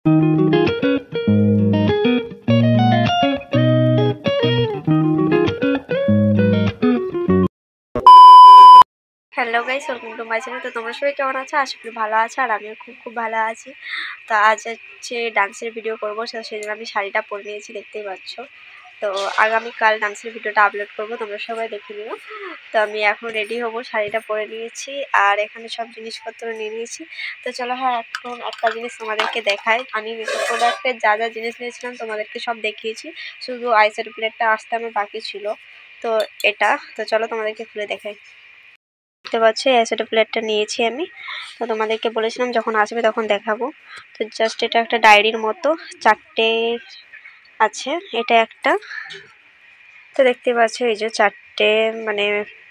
Hello guys, welcome to my channel. তো তোমরা সবাই কেমন আছো? আশা করি ভালো আছো, আর আমিও খুব ভালো আছি। তো আজ হচ্ছে ডান্সের ভিডিও করবো, সেই জন্য আমি শাড়িটা পরে নিয়েছি, দেখতেই পাচ্ছ। তো আগামীকাল ডান্সের ভিডিওটা আপলোড করবো, তোমরা সবাই দেখে নিও। তো আমি এখন রেডি হব, শাড়িটা পরে নিয়েছি আর এখানে সব জিনিসপত্র নিয়ে নিয়েছি। তো চলো, হ্যাঁ, এখন একটা জিনিস তোমাদেরকে দেখাই। আমি মেকআপ প্রোডাক্টের যা যা জিনিস নিয়েছিলাম তোমাদেরকে সব দেখিয়েছি, শুধু আইশ্যাডো প্লেটটা আসতে আমার বাকি ছিল। তো এটা, তো চলো তোমাদেরকে খুলে দেখাই। দেখতে পাচ্ছ, আইশ্যাডো প্লেটটা নিয়েছি আমি। তো তোমাদেরকে বলেছিলাম যখন আসবে তখন দেখাবো। তো জাস্ট এটা একটা ডায়েরির মতো, 4টে আছে, এটা একটা। তো দেখতে পাচ্ছ এই যে 4টে মানে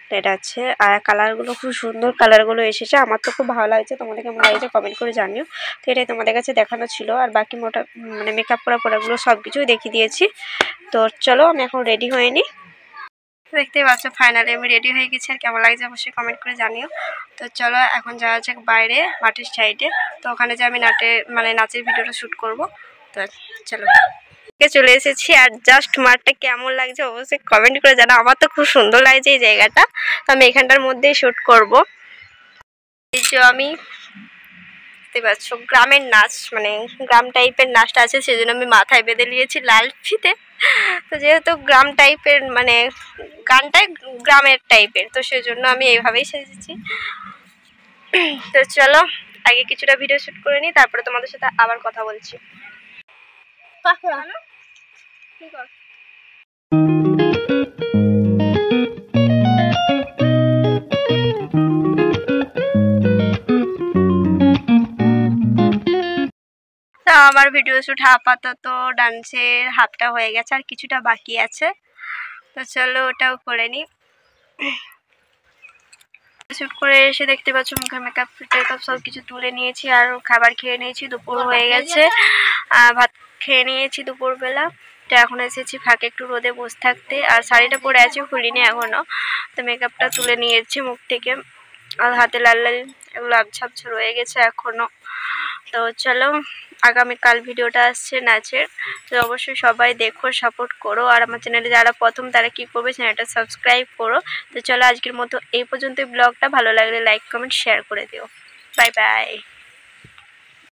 প্লেট আছে, আর কালারগুলো খুব সুন্দর, কালারগুলো এসেছে, আমার তো খুব ভালো লাগছে। তোমাদের কেমন লাগছে কমেন্ট করে জানিও। তো এটাই তোমাদের কাছে দেখানো ছিল, আর বাকি মোটা মানে মেকআপ করা প্রোডাক্টগুলো সব কিছুই দেখিয়ে দিয়েছি। তো চলো আমি এখন রেডি হয়ে নিই। দেখতেই পাচ্ছ ফাইনালি আমি রেডি হয়ে গেছি, আর কেমন লাগছে অবশ্যই কমেন্ট করে জানিও। তো চলো এখন যাওয়া যাক বাইরে মাঠের সাইডে। তো ওখানে যে আমি নাচের ভিডিওটা শ্যুট করব। তো চলো, চলে এসেছি, আর জাস্ট মাঠটা কেমন লাগছে অবশ্যই কমেন্ট করে জানাও। আমার তো খুব সুন্দর লাগছে এই জায়গাটা, তো আমি এখানটার মধ্যেই শ্যুট করব। এই যে আমি দেখতে পাচ্ছ গ্রামের নাচ, মানে গ্রাম টাইপের নাচটা আছে, সেজন্য আমি মাথায় বেঁধে নিয়েছি লাল ফিতে। তো যেহেতু গ্রাম টাইপের মানে গানটাই গ্রামের টাইপের, তো সেজন্য আমি এইভাবেই সেজেছি। তো চলো আগে কিছুটা ভিডিও শুট করে নিই, তারপরে তোমাদের সাথে আবার কথা বলছি। আমার ভিডিও শুট আপাতত ডান্সের হাফটা হয়ে গেছে, আর কিছুটা বাকি আছে। তো চলো ওটাও করে নিই। শুট করে এসে দেখতে পাচ্ছ মুখে মেকআপ টেকআপ সব কিছু তুলে নিয়েছি, আর খাবার খেয়ে নিয়েছি, দুপুর হয়ে গেছে। ভাত খেয়ে নিয়েছি দুপুরবেলা। তো এখন এসেছি ফাঁকে একটু রোদে বসে থাকতে, আর শাড়িটা পরে আছি, খুলিনি এখনো। তো মেকআপটা তুলে নিয়েছি মুখ থেকে, আর হাতে লাল লাল এগুলো আবছা আবছা রয়ে গেছে এখনো। তো চলো আগামীকাল ভিডিওটা আসছে নাচের, তো অবশ্যই সবাই দেখো, সাপোর্ট করো। আর আমার চ্যানেলে যারা প্রথম তারা কি করবে, চ্যানেলটা সাবস্ক্রাইব করো। তো চলো আজকের মতো এই পর্যন্তই ব্লগটা। ভালো লাগলে লাইক কমেন্ট শেয়ার করে দিও। Bye bye.